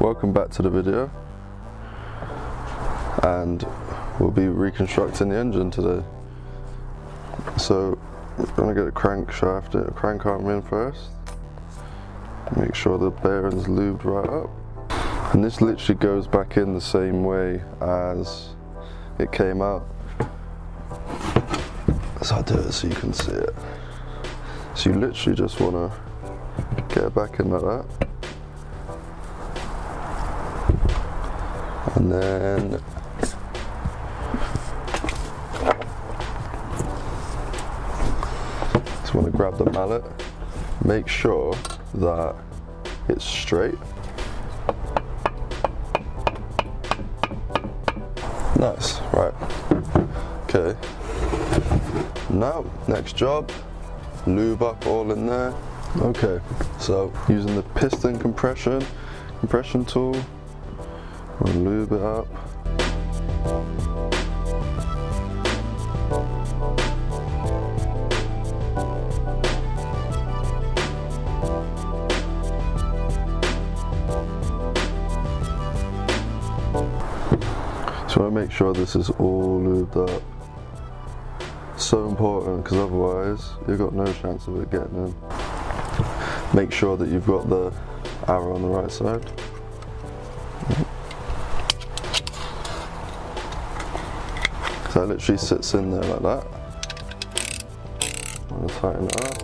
welcome back to the video, and we'll be reconstructing the engine today. So we're going to get a crankshaft, a crank arm in first, make sure the bearing's lubed right up, and this literally goes back in the same way as it came out. So I'll do it so you can see it. So you literally just want to get it back in like that, and then just want to grab the mallet, make sure that it's straight. Nice, right, okay. Now, next job, lube up all in there. Okay, so using the piston compression tool, we'll lube it up. So I make sure this is all lubed up. So important, because otherwise you've got no chance of it getting in. Make sure that you've got the arrow on the right side. So it literally sits in there like that. I'm going to tighten it up.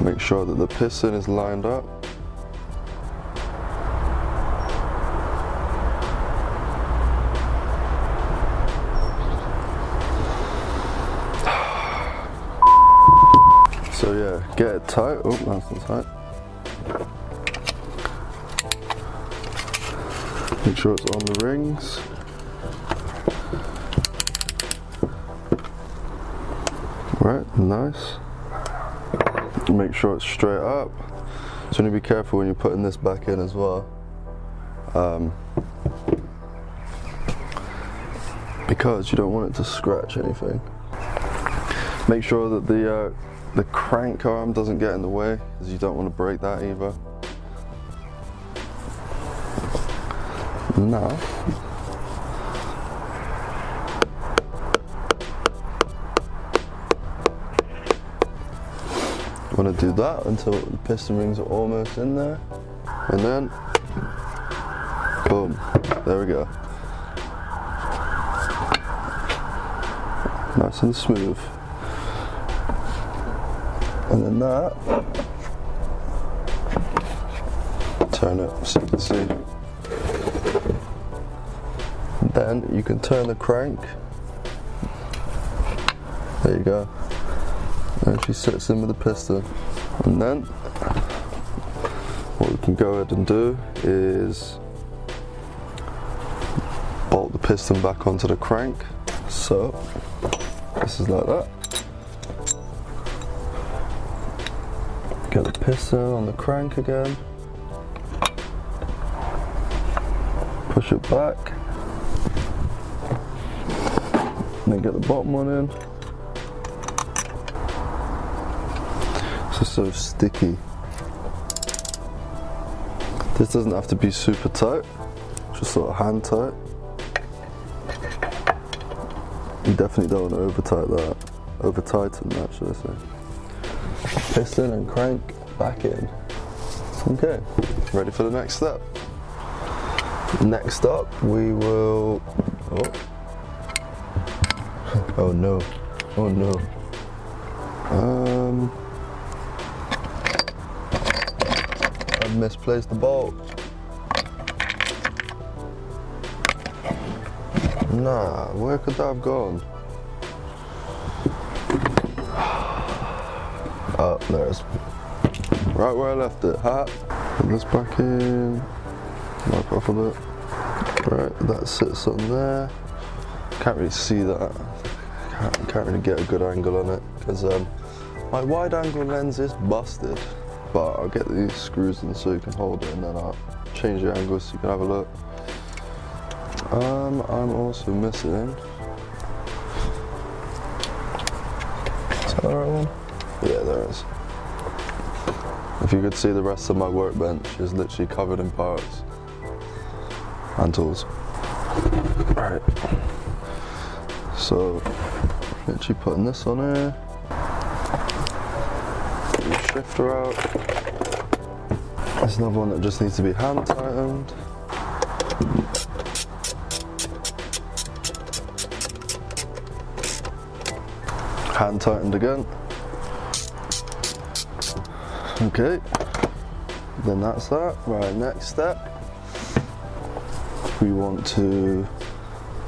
Make sure that the piston is lined up. So yeah, get it tight. Oh, nice and tight. Make sure it's on the rings. Right, nice. Make sure it's straight up. So you need to be careful when you're putting this back in as well. Because you don't want it to scratch anything. Make sure that the crank arm doesn't get in the way, because you don't want to break that either. Now, you want to do that until the piston rings are almost in there, and then boom, there we go. Nice and smooth. And then that, turn it so you can see. And then you can turn the crank. There you go. And she sits in with the piston. And then what we can go ahead and do is bolt the piston back onto the crank. So this is like that. Get the piston on the crank again, push it back, and then get the bottom one in. This is so sticky. This doesn't have to be super tight, just sort of hand tight. You definitely don't want to over tighten that, should I say. Piston and crank back in. Okay, ready for the next step. Next up, we will. Oh no! Oh no! I misplaced the bolt. Nah, where could that have gone? Oh, there it is. Right where I left it. Ha! Put this back in. Wipe off a bit. Right, that sits on there. Can't really see that. Can't really get a good angle on it because my wide angle lens is busted. But I'll get these screws in so you can hold it, and then I'll change the angle so you can have a look. I'm also missing. Is that the right one? Yeah, there it is. If you could see the rest of my workbench is literally covered in parts and tools. Right, so literally putting this on here, get your shifter out. There's another one that just needs to be hand tightened. Hand tightened again. Okay, then that's that. Right, next step, we want to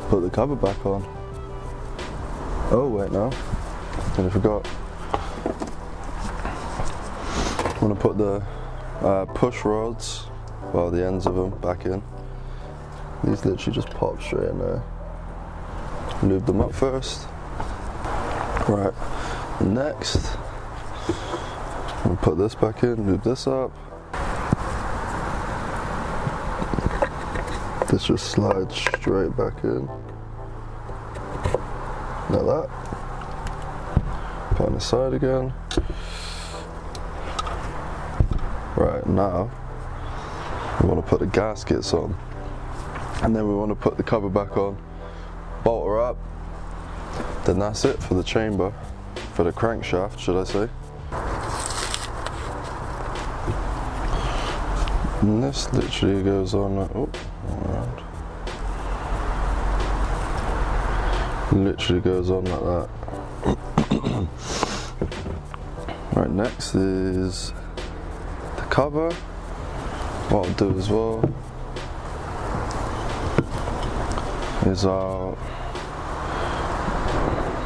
put the cover back on. Oh wait, no, I forgot. I want to put the push rods, well, the ends of them, back in. These literally just pop straight in there. Lube them up first. Right, next, I'm gonna put this back in, lube this up. This just slides straight back in. Like that. Put on the side again. Right, now we want to put the gaskets on. And then we want to put the cover back on, bolt her up. Then that's it for the chamber, for the crankshaft, should I say. And this literally goes on like, oh, around. Literally goes on like that. Right, next is the cover. What I'll do as well is I'll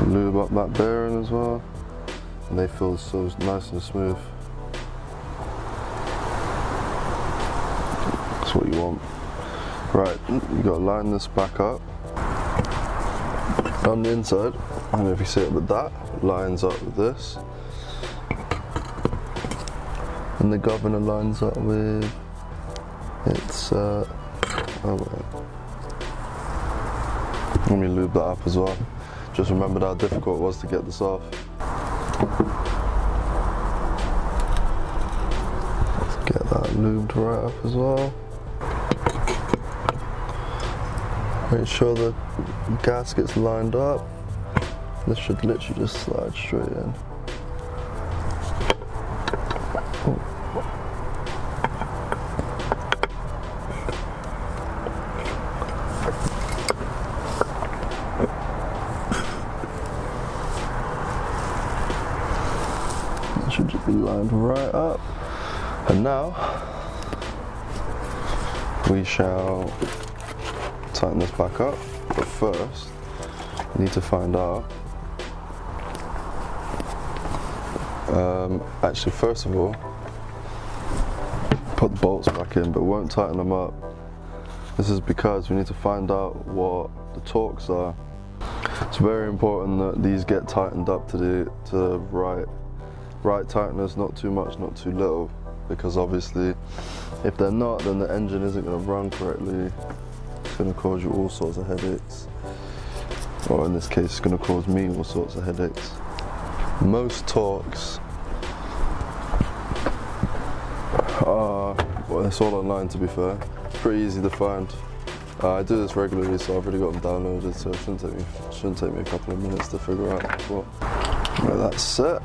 lube up that bearing as well, and they feel so nice and smooth. That's what you want. Right, you got to line this back up on the inside. I don't know if you see it, but that lines up with this, and the governor lines up with its. Oh wait. Let me lube that up as well. Just remembered how difficult it was to get this off. Let's get that lubed right up as well. Make sure the gasket's lined up. This should literally just slide straight in. Should just be lined right up. And now we shall tighten this back up, but first we need to find out, actually first of all, put the bolts back in, but won't tighten them up. This is because we need to find out what the torques are. It's very important that these get tightened up to the right tightness, not too much, not too little, because obviously if they're not, then the engine isn't going to run correctly. It's going to cause you all sorts of headaches, or in this case it's going to cause me all sorts of headaches. Most torques are, well, it's all online to be fair, it's pretty easy to find. I do this regularly, so I've already got them downloaded, so it shouldn't take me a couple of minutes to figure out what. Right, that's set.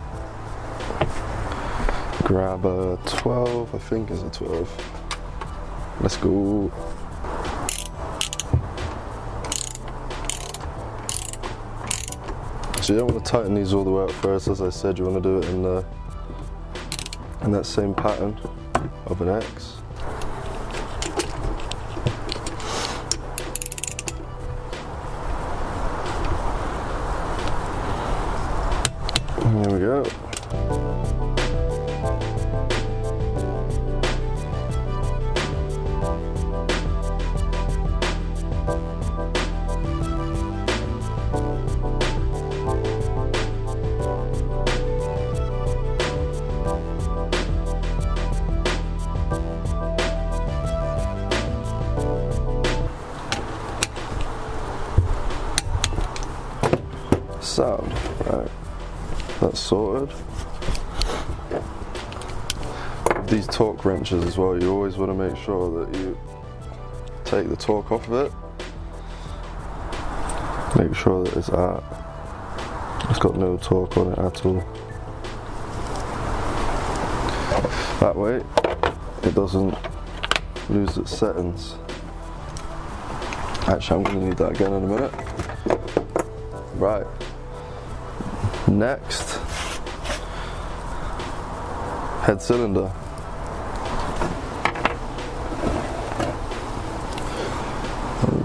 Grab a 12, I think it's a 12. Let's go. So you don't want to tighten these all the way up first, as I said, you want to do it in that same pattern of an X. There we go. Sound, right, that's sorted. these torque wrenches as well, you always want to make sure that you take the torque off of it. Make sure that it's got no torque on it at all. That way it doesn't lose its settings. Actually, I'm going to need that again in a minute. Right. Next, head cylinder.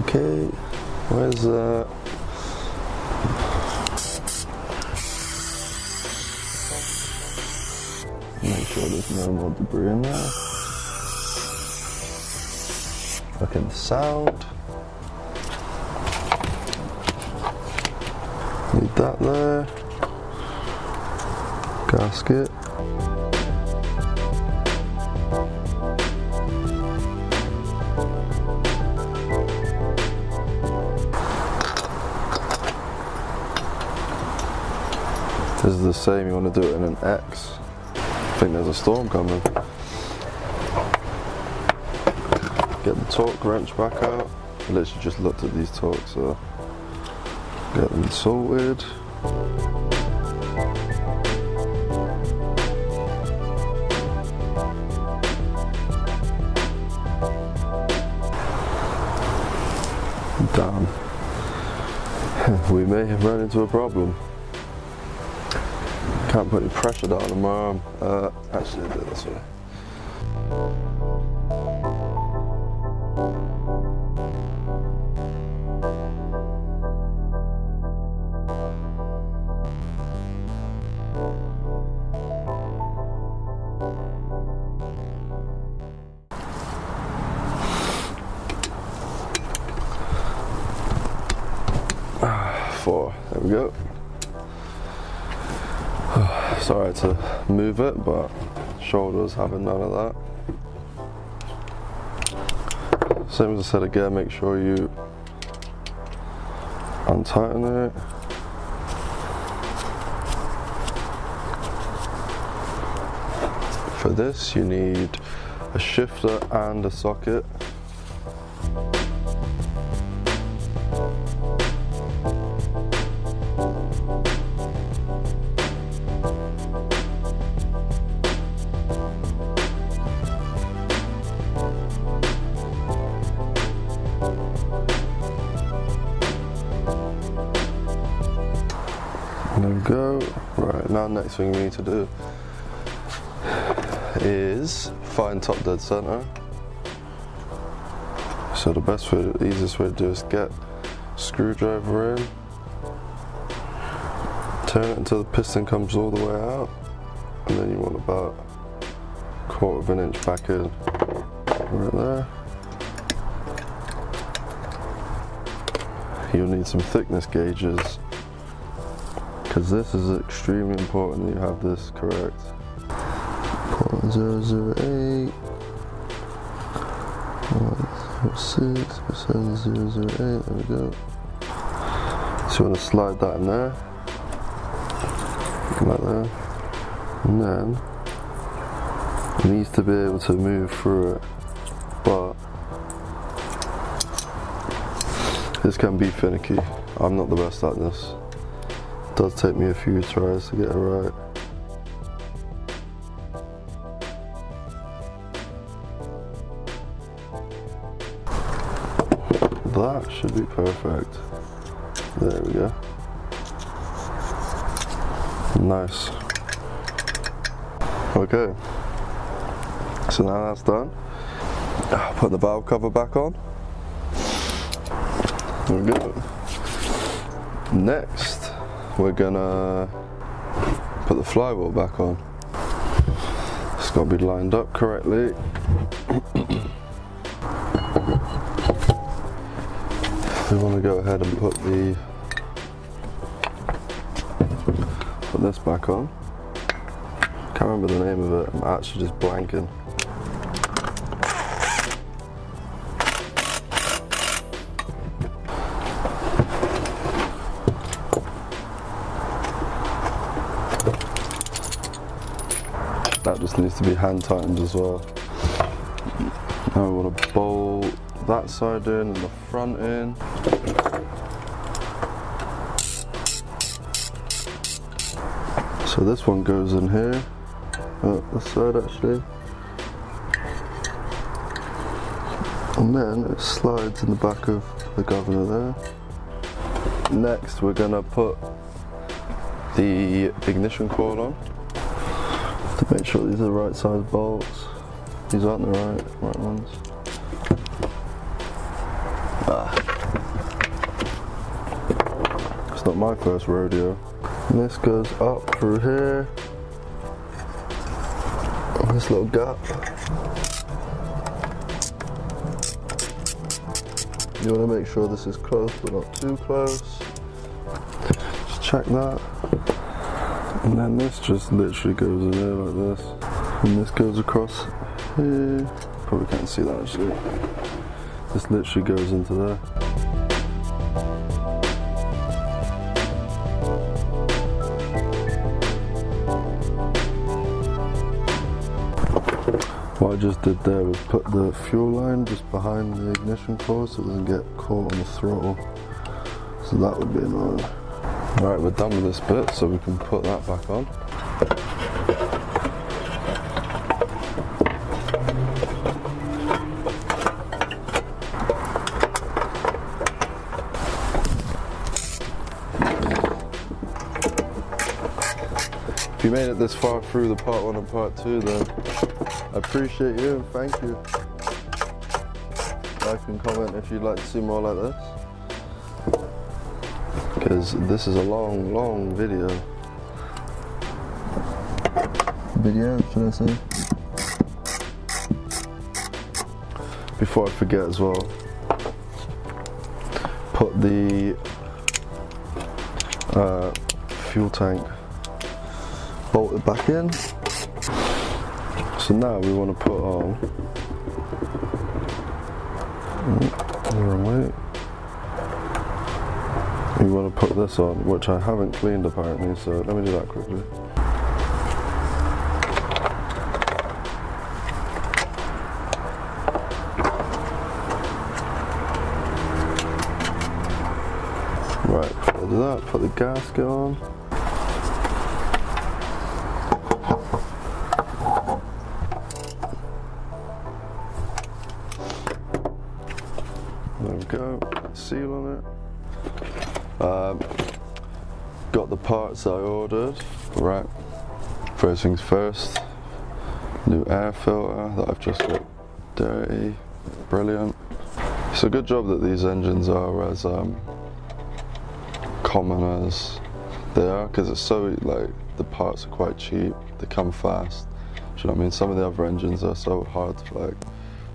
Okay, where's that? Make sure there's no more debris in there. Look at the sound. Need that there. Gasket. This is the same, you want to do it in an X. I think there's a storm coming. Get the torque wrench back out. I literally just looked at these torques, so get them sorted. Damn. We may have run into a problem. Can't put any pressure down on my arm. Actually, I'll do it this way. There we go. Sorry to move it, but shoulders having none of that. Same as I said again, make sure you untighten it. For this you need a shifter and a socket. There we go. Right, now next thing we need to do is find top dead center. So the best way, the easiest way to do is get a screwdriver in, turn it until the piston comes all the way out, and then you want about 1/4 of an inch back in, right there. You'll need some thickness gauges, because this is extremely important that you have this correct. 0.008, 6%, 0.008, there we go. So you want to slide that in there, like that, and then it needs to be able to move through it, but this can be finicky. I'm not the best at this. It does take me a few tries to get it right. That should be perfect. There we go. Nice. Okay. So now that's done, put the valve cover back on. There we go. Next, we're gonna put the flywheel back on. It's got to be lined up correctly. We want to go ahead and put this back on. Can't remember the name of it. I'm actually just blanking. That just needs to be hand tightened as well. Now we want to bolt that side in and the front in. So this one goes in here, this side actually. And then it slides in the back of the governor there. Next we're gonna put the ignition coil on to make sure these are the right size bolts. These aren't the right ones. It's not my first rodeo. And this goes up through here, this little gap. You want to make sure this is close but not too close. Just check that. And then this just literally goes in there like this. And this goes across here. Probably can't see that actually. This literally goes into there. What I just did there was put the fuel line just behind the ignition coil so it doesn't get caught on the throttle. So that would be annoying. Alright, we're done with this bit, so we can put that back on. If you made it this far through the part 1 and part 2, then I appreciate you and thank you. Like and comment if you'd like to see more like this. Because this is a long video. Should I say? Before I forget as well, put the fuel tank bolted back in. So now we want to put on, wrong way. We want to put this on, which I haven't cleaned apparently, so let me do that quickly. Right, I'll do that, put the gasket on. There we go, seal on it. Got the parts I ordered. Right, first things first, new air filter that I've just got dirty, brilliant. It's a good job that these engines are as common as they are, because it's so, like, the parts are quite cheap, they come fast. Do you know what I mean? Some of the other engines are so hard to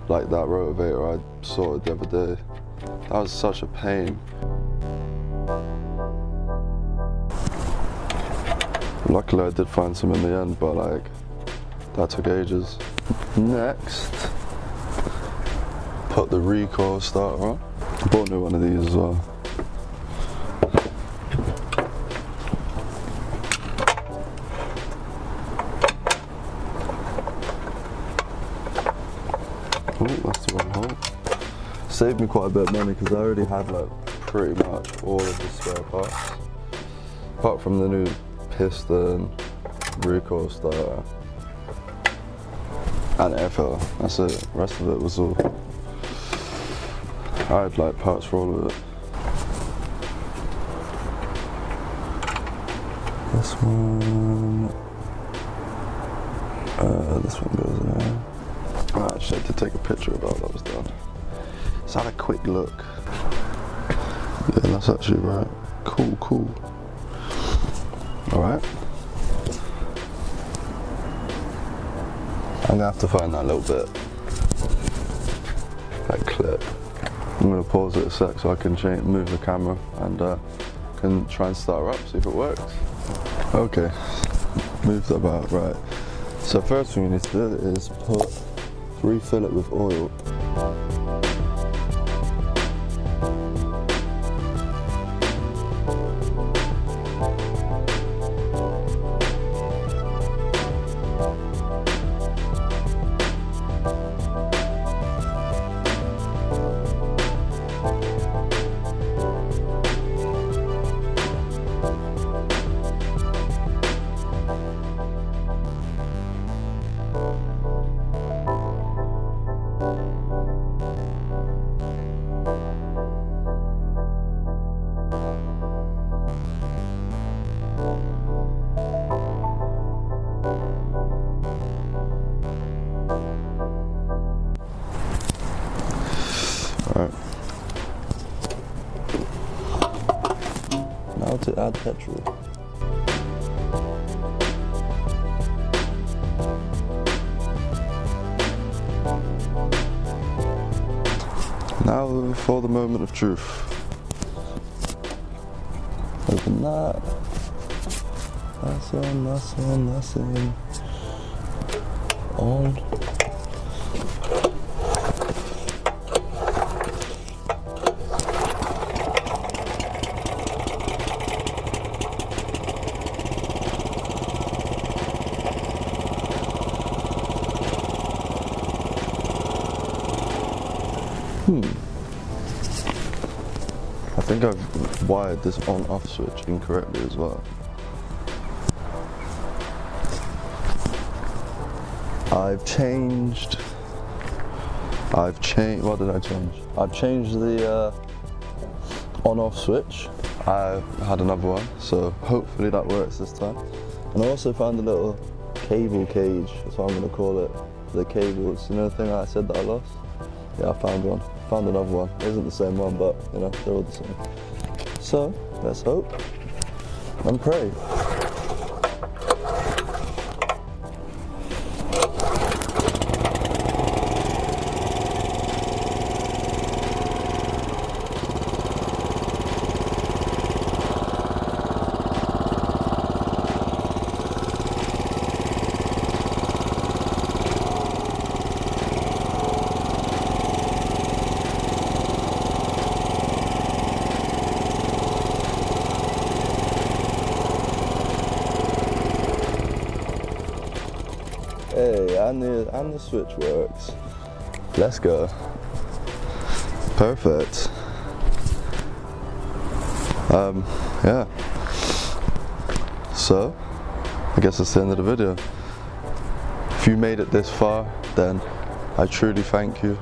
like that rotavator I sorted the other day. That was such a pain. Luckily I did find some in the end, but like, that took ages. Next, put the recoil starter on. I bought a new one of these as well. Oh, that's the wrong hole. Saved me quite a bit of money because I already had like pretty much all of the spare parts. Apart from the new piston, recoil starter, and air filter. That's it. The rest of it was all. I had like parts for all of it. This one. This one goes there. I actually had to take a picture of how that was done. Let's have a quick look. Yeah, that's actually right. Cool. Alright. I'm gonna have to find that little bit. That clip. I'm gonna pause it a sec so I can move the camera and can try and start her up, see if it works. Okay, moved about, right. So first thing we need to do is refill it with oil. add petrol. Now for the moment of truth. Open that. That's on, that's on, that's in. On. I think I've wired this on-off switch incorrectly as well. I've changed, what did I change? I've changed the on-off switch. I had another one, so hopefully that works this time. And I also found a little cable cage, that's what I'm going to call it, for the cables. You know the thing I said that I lost? Yeah, I found one. Found another one. It isn't the same one, but you know, they're all the same. So, let's hope and pray. Hey, and the switch works. Let's go. Perfect. Yeah. So, I guess that's the end of the video. If you made it this far, then I truly thank you.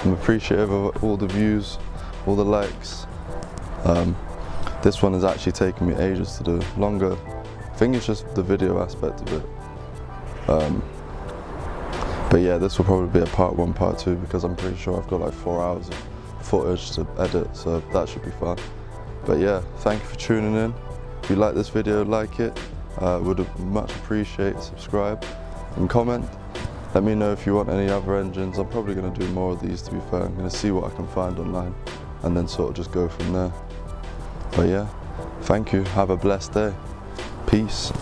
I'm appreciative of all the views, all the likes. This one has actually taken me ages to do. Longer. I think it's just the video aspect of it. But yeah, this will probably be a part 1, part 2, because I'm pretty sure I've got like 4 hours of footage to edit, so that should be fun. But yeah, thank you for tuning in. If you like this video, like it. Would much appreciate subscribe and comment. Let me know if you want any other engines. I'm probably going to do more of these, to be fair. I'm going to see what I can find online and then sort of just go from there. But yeah, thank you. Have a blessed day. Peace.